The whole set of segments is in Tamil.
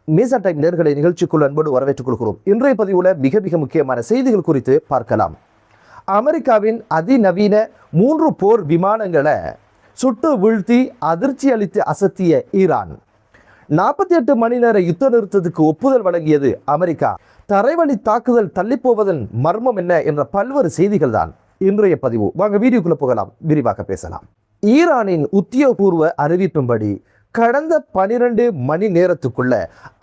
மீசா டைம் நேர்களை நிகழ்ச்சிக்குள் அன்போடு வரவேற்றுக் கொள்கிறோம். இன்றைய பதிவுல மிக மிக முக்கியமான செய்திகள் குறித்து பார்க்கலாம். அமெரிக்காவின் அதிநவீன 3 போர் விமானங்களை சுட்டு வீழ்த்தி அதிர்ச்சி அளித்து அசத்திய ஈரான். 48 மணி நேர யுத்த நிறுத்தத்துக்கு ஒப்புதல் வழங்கியது அமெரிக்கா. தரைவழி தாக்குதல் தள்ளிப்போவதன் மர்மம் என்ன என்ற பல்வேறு செய்திகள் தான் இன்றைய பதிவு. வாங்க வீடியோக்குள்ள போகலாம், விரிவாக பேசலாம். ஈரானின் உத்தியோகபூர்வ அறிவிப்பின்படி கடந்த 12 மணி நேரத்துக்குள்ள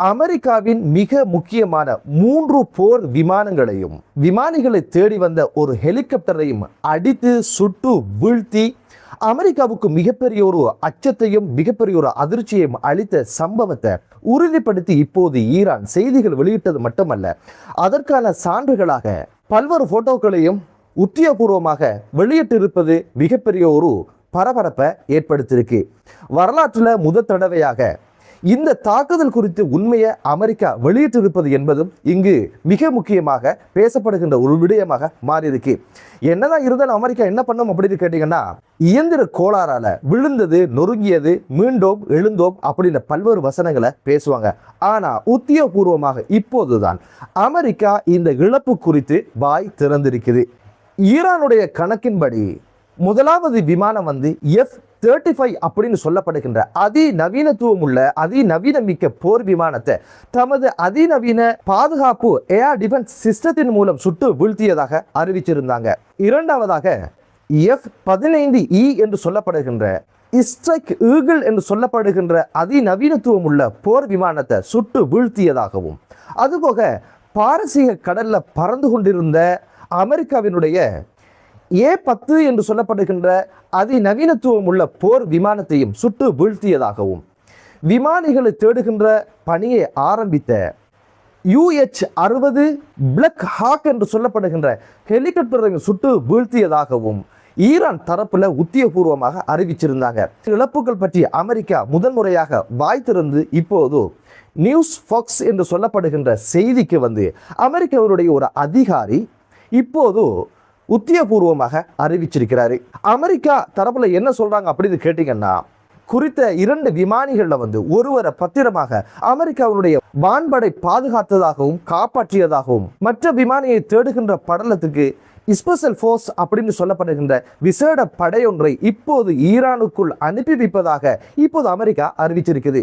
அமெரிக்காவின் மிக முக்கியமான 3 போர் விமானங்களையும் விமானிகளை தேடி வந்த ஒரு ஹெலிகாப்டரையும் அடித்து சுட்டு வீழ்த்தி அமெரிக்காவுக்கு மிகப்பெரிய ஒரு அச்சத்தையும் மிகப்பெரிய ஒரு அதிர்ச்சியையும் அளித்த சம்பவத்தை உறுதிப்படுத்தி இப்போது ஈரான் செய்திகள் வெளியிட்டது மட்டுமல்ல, அதற்கான சான்றுகளாக பல்வேறு போட்டோக்களையும் உத்தியோகபூர்வமாக வெளியிட்டிருப்பது மிகப்பெரிய ஒரு பரபரப்பை ஏற்படுத்தியிருக்கு. வரலாற்றில் முதல் தடவையாக இந்த தாக்குதல் குறித்து உண்மையை அமெரிக்கா வெளியிட்டிருப்பது என்பதும் இங்கு மிக முக்கியமாக பேசப்படுகின்ற ஒரு விடயமாக மாறியிருக்கு. என்னதான் இருந்தாலும் அமெரிக்கா என்ன பண்ணும் அப்படின்னு கேட்டீங்கன்னா, இயந்திர கோளாறால விழுந்தது, நொறுங்கியது, மீண்டும் எழுந்தோம் அப்படின்ற பல்வேறு வசனங்களை பேசுவாங்க. ஆனா உத்தியோகபூர்வமாக இப்போதுதான் அமெரிக்கா இந்த இழப்பு குறித்து வாய் திறந்திருக்குது. ஈரானுடைய கணக்கின்படி முதலாவது விமானம் F-35 அப்படின்னு சொல்லப்படுகின்ற அதிநவீனத்துவம் உள்ள அதிநவீனமிக்க போர் விமானத்தை தமது அதிநவீன பாதுகாப்பு ஏர் டிஃபென்ஸ் சிஸ்டத்தின் மூலம் சுட்டு வீழ்த்தியதாக அறிவிச்சிருந்தாங்க. இரண்டாவதாக F-15E என்று சொல்லப்படுகின்ற ஸ்ட்ரைக் ஈகிள் என்று சொல்லப்படுகின்ற அதிநவீனத்துவம் உள்ள போர் விமானத்தை சுட்டு வீழ்த்தியதாகவும், அதுபோக பாரசீக கடல்ல பறந்து கொண்டிருந்த அமெரிக்காவினுடைய A-10 என்று சொல்லப்படுகின்ற அதிநவீனத்துவம் உள்ள போர் விமானத்தையும் சுட்டு வீழ்த்தியதாகவும், விமானிகளை தேடுகின்ற பணியை ஆரம்பித்த UH-60 பிளாக் ஹாக் என்று சொல்லப்படுகின்ற ஹெலிகாப்டரையும் சுட்டு வீழ்த்தியதாகவும் ஈரான் தரப்புல உத்தியோகபூர்வமாக அறிவிச்சிருந்தாங்க. இழப்புகள் பற்றி அமெரிக்கா முதன்முறையாக வாய் திறந்து இப்போது நியூஸ் ஃபாக்ஸ் என்று சொல்லப்படுகின்ற செய்திக்கு அமெரிக்காவுடைய ஒரு அதிகாரி இப்போது உத்தியோகபூர்வமாக அறிவிச்சிருக்கிறாரு. அமெரிக்கா தரப்புல என்ன சொல்றாங்க அப்படின்னு கேட்டீங்கன்னா, குறித்த 2 விமானிகள்ல ஒருவரை பத்திரமாக அமெரிக்காவுடைய வான்படை பாதுகாத்ததாகவும் காப்பாற்றியதாகவும், மற்ற விமானியை தேடுகின்ற படலத்துக்கு ஸ்பெஷல் ஃபோர்ஸ் அப்படின்னு சொல்லப்படுகின்ற விசேட படையொன்றை இப்போது ஈரானுக்குள் அனுப்பி வைப்பதாக இப்போது அமெரிக்கா அறிவிச்சிருக்குது.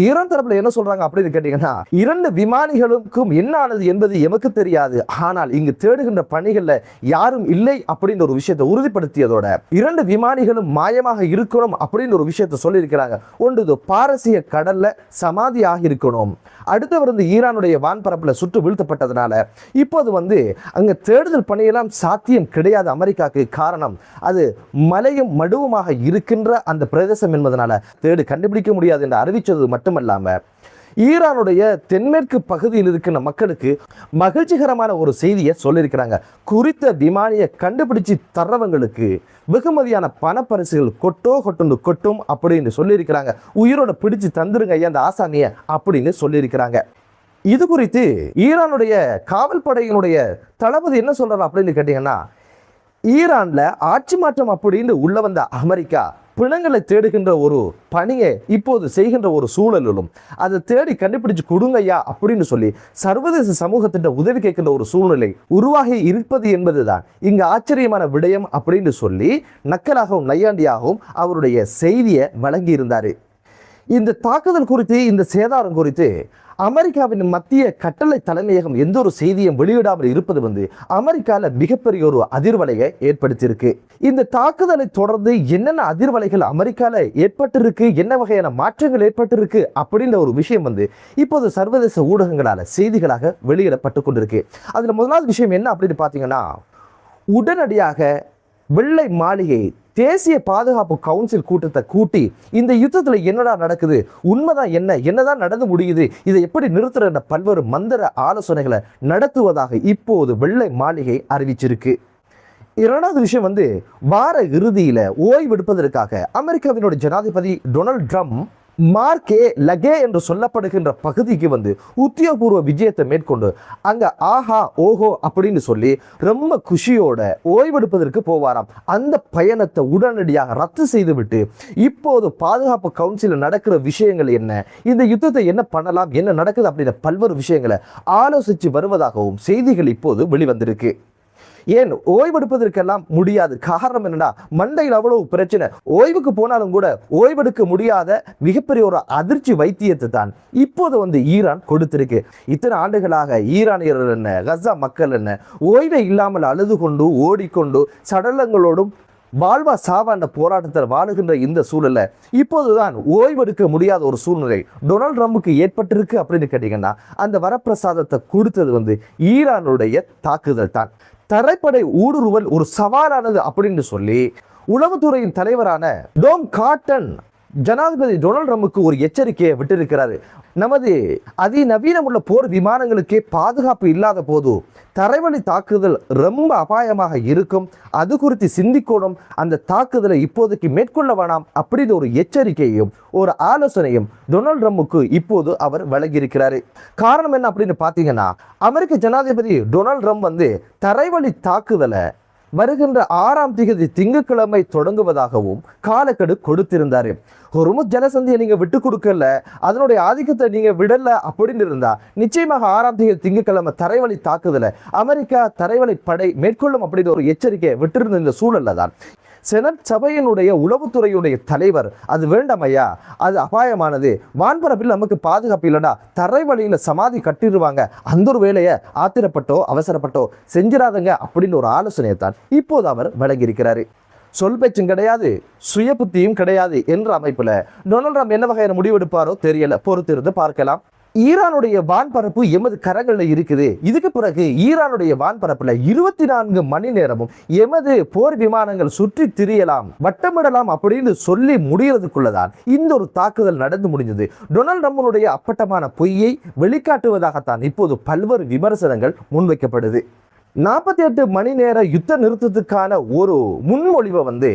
ஈரான் தரப்புல என்ன சொல்றாங்க அப்படின்னு கேட்டீங்கன்னா, 2 விமானிகளுக்கும் என்ன ஆனது என்பது எமக்கு தெரியாது, ஆனால் இங்கு தேடுகின்ற பணிகள்ல யாரும் இல்லை அப்படின்ற ஒரு விஷயத்தை உறுதிப்படுத்தியதோட 2 விமானிகளும் மாயமாக இருக்கணும் அப்படின்னு ஒரு விஷயத்தை சொல்லியிருக்கிறாங்க. ஒன்று பாரசீக கடல்ல சமாதியாக இருக்கணும், அடுத்து ஈரானுடைய வான்பரப்புல சுட்டு வீழ்த்தப்பட்டதுனால இப்போது அங்க தேடுதல் பணியெல்லாம் சாத்தியம் கிடையாது அமெரிக்காவுக்கு. காரணம், அது மலையும் மடுவுமாக இருக்கின்ற அந்த பிரதேசம் என்பதனால தேடு கண்டுபிடிக்க முடியாது என்று அறிவித்தது மட்டுமல்லாம, ஈரானுடைய தென்மேற்கு பகுதியில் இருக்கின்ற மக்களுக்கு மகிழ்ச்சிகரமான ஒரு செய்தியை சொல்லியிருக்கிறாங்க. குறித்த விமானியை கண்டுபிடிச்சு தர்றவங்களுக்கு வெகுமதியான பணப்பரிசுகள் கொட்டும் அப்படின்னு சொல்லியிருக்கிறாங்க. உயிரோட பிடிச்சு தந்துருங்க ஐயா அந்த ஆசாமிய அப்படின்னு சொல்லியிருக்கிறாங்க. இது குறித்து ஈரானுடைய காவல்படையினுடைய தளபதி என்ன சொல்றாரு அப்படின்னு கேட்டீங்கன்னா, ஈரான்ல ஆட்சி மாற்றம் அப்படின்னு உள்ள வந்த அமெரிக்கா பிணங்களை தேடுகின்ற ஒரு பணியை இப்போது செய்கின்ற ஒரு சூழலிலும் அதை தேடி கண்டுபிடிச்சு கொடுங்கய்யா அப்படின்னு சொல்லி சர்வதேச சமூகத்திட்ட உதவி கேட்கின்ற ஒரு சூழ்நிலை உருவாகி இருப்பது என்பதுதான் இங்கு ஆச்சரியமான விடயம் அப்படின்னு சொல்லி நக்கலாகவும் நையாண்டியாகவும் அவருடைய செய்தியை வழங்கி இருந்தாரு. இந்த தாக்குதல் குறித்து, இந்த சேதாரம் குறித்து அமெரிக்காவின் மத்திய கட்டளை தலைமையகம் எந்த ஒரு செய்தியும் வெளியிடாமல் இருப்பது அமெரிக்காவில் மிகப்பெரிய ஒரு அதிர்வலையை ஏற்படுத்தியிருக்கு. இந்த தாக்குதலை தொடர்ந்து என்னென்ன அதிர்வலைகள் அமெரிக்காவில் ஏற்பட்டிருக்கு, என்ன வகையான மாற்றங்கள் ஏற்பட்டிருக்கு அப்படின்ற ஒரு விஷயம் இப்போது சர்வதேச ஊடகங்களால் செய்திகளாக வெளியிடப்பட்டு கொண்டிருக்கு. அதில் முதலாவது விஷயம் என்ன அப்படின்னு பார்த்தீங்கன்னா, உடனடியாக வெள்ளை மாளிகை தேசிய பாதுகாப்பு கவுன்சில் கூட்டத்தை கூட்டி இந்த யுத்தத்தில் என்னடா நடக்குது, உண்மைதான் என்னதான் நடந்து முடியுது, இதை எப்படி நிறுத்துற பல்வேறு மந்திர ஆலோசனைகளை நடத்துவதாக இப்போது வெள்ளை மாளிகை அறிவிச்சிருக்கு. இரண்டாவது விஷயம் வார இறுதியில் ஓய்வெடுப்பதற்காக அமெரிக்காவினுடைய ஜனாதிபதி டொனால்ட் ட்ரம்ப் மார்க்கே லகே என்று சொல்லப்படுகின்ற பகுதிக்கு வந்து உத்தியோகபூர்வ விஜயத்தை மேற்கொண்டு அங்க ஆஹா ஓஹோ அப்படின்னு சொல்லி ரொம்ப குஷியோட ஓய்வெடுப்பதற்கு போவாராம். அந்த பயணத்தை உடனடியாக ரத்து செய்துவிட்டு இப்போது பாதுகாப்பு கவுன்சில் நடக்கிற விஷயங்கள் என்ன, இந்த யுத்தத்தை என்ன பண்ணலாம், என்ன நடக்குது அப்படின்ற பல்வேறு விஷயங்களை ஆலோசித்து வருவதாகவும் செய்திகள் இப்போது வெளிவந்திருக்கு. ஏன் ஓய்வெடுப்பதற்கெல்லாம் முடியாது, காரணம் என்னன்னா மண்டையில் அவ்வளவு பிரச்சனை. ஓய்வுக்கு போனாலும் கூட ஓய்வெடுக்க முடியாத மிகப்பெரிய ஒரு அதிர்ச்சி வைத்தியத்தை தான் இப்போது வந்து ஈரான் கொடுத்திருக்கு. இத்தனை ஆண்டுகளாக ஈரானியர்கள் என்ன, கசா மக்கள் என்ன, ஓய்வே இல்லாமல் அழுது கொண்டு ஓடிக்கொண்டு சடலங்களோடும் வாழ்வா சாவாண்ட போராட்டத்தில் வாழுகின்ற இந்த சூழல்ல இப்போதுதான் ஓய்வெடுக்க முடியாத ஒரு சூழ்நிலை டொனால்ட் ட்ரம்புக்கு ஏற்பட்டிருக்கு அப்படின்னு கேட்டீங்கன்னா அந்த வரப்பிரசாதத்தை கொடுத்தது வந்து ஈரானுடைய தாக்குதல் தான். தரைப்படை ஊடுருவல் ஒரு சவாலானது அப்படின்னு சொல்லி உளவுத்துறையின் தலைவரான டோம் காட்டன் ஜனாதிபதி டொனால்ட் ட்ரம்புக்கு ஒரு எச்சரிக்கையை விட்டிருக்கிறாரு. நமது அதிநவீனமுள்ள போர் விமானங்களுக்கே பாதுகாப்பு இல்லாத போது தரைவழி தாக்குதல் ரொம்ப அபாயமாக இருக்கும், அது குறித்து சிந்திக்கணும், அந்த தாக்குதலை இப்போதைக்கு மேற்கொள்ள வேணாம் அப்படின்னு ஒரு எச்சரிக்கையும் ஒரு ஆலோசனையும் டொனால்ட் ட்ரம்புக்கு இப்போது அவர் வழங்கியிருக்கிறாரு. காரணம் என்ன அப்படின்னு பார்த்தீங்கன்னா அமெரிக்க ஜனாதிபதி டொனால்ட் ட்ரம்ப் வந்து தரைவழி தாக்குதலை வருகின்ற 6ஆம் தேதி திங்கட்கிழமை தொடங்குவதாகவும் காலக்கெடு கொடுத்திருந்தாரு. ஹொர்முஸ் ஜலசந்தியை நீங்க விட்டு கொடுக்கல, அதனுடைய ஆதிக்கத்தை நீங்க விடல அப்படின்னு இருந்தா நிச்சயமாக 6ஆம் தேதி திங்கட்கிழமை தரைவழி தாக்குதலை அமெரிக்கா தரைவழி படை மேற்கொள்ளும் அப்படின்னு ஒரு எச்சரிக்கை விட்டிருந்த இந்த சூழல்ல தான் செனட் சபையினுடைய உளவுத்துறையுடைய தலைவர் அது வேண்டாம் ஐயா, அது அபாயமானது, வான்பரப்பில் நமக்கு பாதுகாப்பு இல்லைன்னா தரை வழியில் சமாதி கட்டிடுவாங்க, அந்த ஒரு வேலையை ஆத்திரப்பட்டோ அவசரப்பட்டோ செஞ்சிடாதங்க அப்படின்னு ஒரு ஆலோசனையை தான் இப்போது அவர் வழங்கியிருக்கிறாரு. சொல் பேச்சும் கிடையாது, சுய புத்தியும் கிடையாது என்ற அமைப்புல டொனால்ட் ட்ரம்ப் என்ன வகையான முடிவெடுப்பாரோ தெரியல, பொறுத்திருந்து பார்க்கலாம். ஈரானுடைய வான்பரப்பு எமது கரங்களில் இருக்குது. இதுக்கு பிறகு ஈரானுடைய வான்பரப்புல 24 மணி நேரமும் எமது போர் விமானங்கள் சுற்றி திரியலாம், வட்டமிடலாம் அப்படின்னு சொல்லி முடிகிறதுக்குள்ளதான் இந்த ஒரு தாக்குதல் நடந்து முடிஞ்சது. டொனால்ட் ட்ரம்பினுடைய அப்பட்டமான பொய்யை வெளிக்காட்டுவதாகத்தான் இப்போது பல்வேறு விமர்சனங்கள் முன்வைக்கப்படுது. 48 மணி நேர யுத்த நிறுத்தத்துக்கான ஒரு முன்மொழிவை வந்து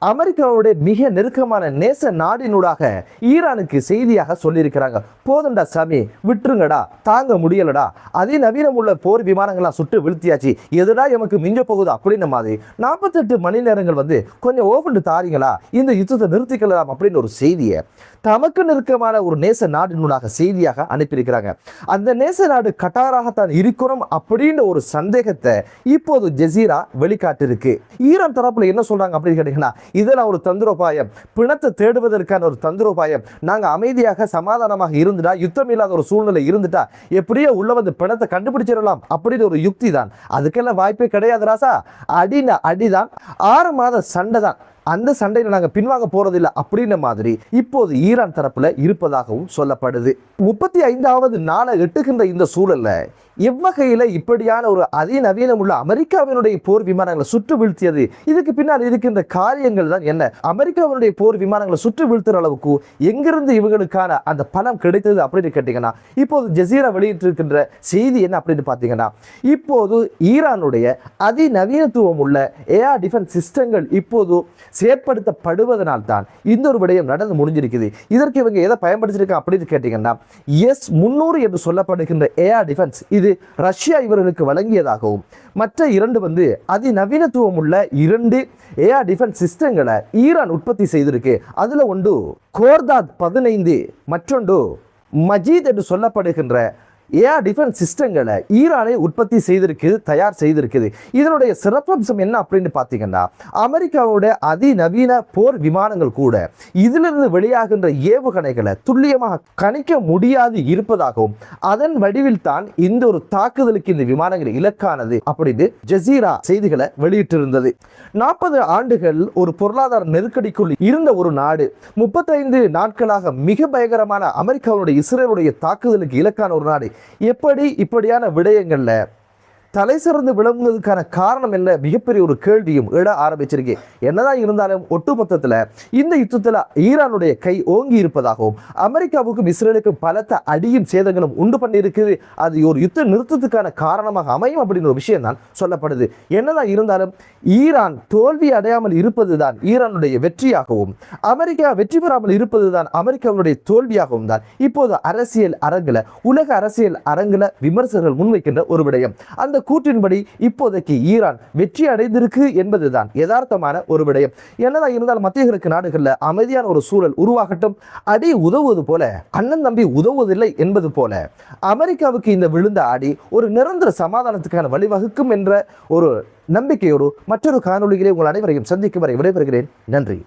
அமெரிக்காவுடைய மிக நெருக்கமான நேச நாடினூடாக ஈரானுக்கு செய்தியாக சொல்லியிருக்கிறாங்க. போதண்டா சாமி, விட்டுருங்கடா, தாங்க முடியலடா, அதிநவீனம் உள்ள போர் விமானங்கள்லாம் சுட்டு வீழ்த்தியாச்சு, எதுடா எமக்கு மிஞ்ச போகுது அப்படின்ற மாதிரி 48 மணி நேரங்கள் வந்து கொஞ்சம் ஓவண்டு தாரீங்களா, இந்த யுத்தத்தை நிறுத்திக்கலாம் அப்படின்னு ஒரு செய்தியை தமக்கு நெருக்கமான ஒரு நேச நாடினூடாக செய்தியாக அனுப்பியிருக்கிறாங்க. அந்த நேச நாடு கட்டாராகத்தான் இருக்கணும் அப்படின்ற ஒரு சந்தேகத்தை இப்போது ஜசீரா வெளிக்காட்டிருக்கு. ஈரான் தரப்புல என்ன சொல்றாங்க அப்படின்னு கேட்டீங்கன்னா இதெல்லாம் ஒரு தந்திரோபாயம், பிணத்தை தேடுவதற்கான ஒரு தந்திரோபாயம், நாங்கள் அமைதியாக சமாதானமாக இருந்துட்டா, யுத்தம் இல்லாத ஒரு சூழ்நிலை இருந்துட்டா எப்படியோ உள்ள வந்து பிணத்தை கண்டுபிடிச்சிடலாம் அப்படின்னு ஒரு யுக்தி தான். அதுக்கெல்லாம் வாய்ப்பே கிடையாது ராசா, அடிதான், 6 மாத சண்டை தான், அந்த சண்டையில் நாங்கள் பின்வாங்க போறதில்லை அப்படின்ற மாதிரி இப்போது ஈரான் தரப்புல இருப்பதாகவும் சொல்லப்படுது. 35வது நாளை எட்டுகின்ற இந்த சூழல்ல எவ்வகையில இப்படியான ஒரு அதிநவீனம் உள்ள அமெரிக்காவினுடைய போர் விமானங்களை சுற்று வீழ்த்தியது, இதுக்கு பின்னால் இருக்கின்ற காரியங்கள் தான் என்ன, அமெரிக்காவினுடைய போர் விமானங்களை சுற்று வீழ்த்துற அளவுக்கு எங்கிருந்து இவங்களுக்கான அந்த பணம் கிடைத்தது அப்படின்னு கேட்டீங்கன்னா இப்போது ஜசீரா வெளியிட்டிருக்கின்ற செய்தி என்ன அப்படின்னு பார்த்தீங்கன்னா இப்போது ஈரானுடைய அதிநவீனத்துவம் உள்ள ஏஆர் டிஃபென்ஸ் சிஸ்டங்கள் இப்போது செயற்படுத்தப்படுவதனால் தான் இந்த ஒரு விடயம் நடந்து முடிஞ்சிருக்குது. இதற்கு இவங்க எதை பயன்படுத்திருக்காங்க அப்படின்னு கேட்டீங்கன்னா S-300 என்று சொல்லப்படுகின்ற ஏஆர் டிஃபென்ஸ் இது ரஷ்யா இவர்களுக்கு வழங்கியதாகவும் மற்ற 2 வந்து அதிநவீனத்துவம் உள்ள 2 ஏஆர் டிஃபென்ஸ் சிஸ்டங்களை ஈரான் உற்பத்தி செய்திருக்கு. அதுல ஒன்று கோர்தாத் 15, மற்றொன்று மஜீத் என்று சொல்லப்படுகின்ற ஏஆர் டிஃபென்ஸ் சிஸ்டங்களை ஈரானை உற்பத்தி செய்திருக்குது, தயார் செய்திருக்குது. இதனுடைய சிறப்பம்சம் என்ன அப்படின்னு பார்த்தீங்கன்னா அமெரிக்காவுடைய அதிநவீன போர் விமானங்கள் கூட இதிலிருந்து வெளியாகின்ற ஏவுகணைகளை துல்லியமாக கணிக்க முடியாது இருப்பதாகவும் அதன் வடிவில் தான் இந்த ஒரு தாக்குதலுக்கு இந்த விமானங்கள் இலக்கானது அப்படின்னு ஜசீரா செய்திகளை வெளியிட்டிருந்தது. 40 ஆண்டுகள் ஒரு பொருளாதார நெருக்கடிக்குள் இருந்த ஒரு நாடு 35 நாட்களாக மிக பயங்கரமான அமெரிக்காவுடைய இஸ்ரேலுடைய தாக்குதலுக்கு இலக்கான ஒரு நாடு எப்படி இப்படியான விடயங்கள்ல தலை சிறந்து விளங்குவதற்கான காரணம் என்ன மிகப்பெரிய ஒரு கேள்வியும் எழ ஆரம்பிச்சிருக்கு. என்னதான் இருந்தாலும் ஒட்டுமொத்தத்தில் இந்த யுத்தத்தில் ஈரானுடைய கை ஓங்கி இருப்பதாகவும் அமெரிக்காவுக்கும் இஸ்ரேலுக்கும் பலத்த அடியும் சேதங்களும் உண்டு பண்ணியிருக்குது. அது ஒரு யுத்த நிறுத்தத்துக்கான காரணமாக அமையும் அப்படின்னு ஒரு விஷயம் தான் சொல்லப்படுது. என்னதான் இருந்தாலும் ஈரான் தோல்வி அடையாமல் இருப்பதுதான் ஈரானுடைய வெற்றியாகவும் அமெரிக்கா வெற்றி பெறாமல் இருப்பதுதான் அமெரிக்காவுடைய தோல்வியாகவும் தான் இப்போது அரசியல் அரங்கில் உலக அரசியல் அரங்கில் விமர்சகர்கள் முன்வைக்கின்ற ஒரு விடயம். அந்த கூற்றின்படி இப்போதைக்கு ஈரான் வெற்றி அடைந்திருக்கு என்பதுதான் யதார்த்தமான ஒரு விடயம். என்னதான் இருந்தாலும் மத்திய கிழக்கு நாடுகளில் அமைதியான ஒரு சூழல் உருவாகட்டும். அடி உதவுவது போல அண்ணன் தம்பி உதவுவதில்லை என்பது போல அமெரிக்காவுக்கு இந்த விழுந்த அடி ஒரு நிரந்தர சமாதானத்துக்கான வழிவகுக்கும் என்ற ஒரு நம்பிக்கையோடு மற்றொரு காணொளியிலே உங்கள் அனைவரையும் சந்திக்கும் வரை விடைபெறுகிறேன். நன்றி.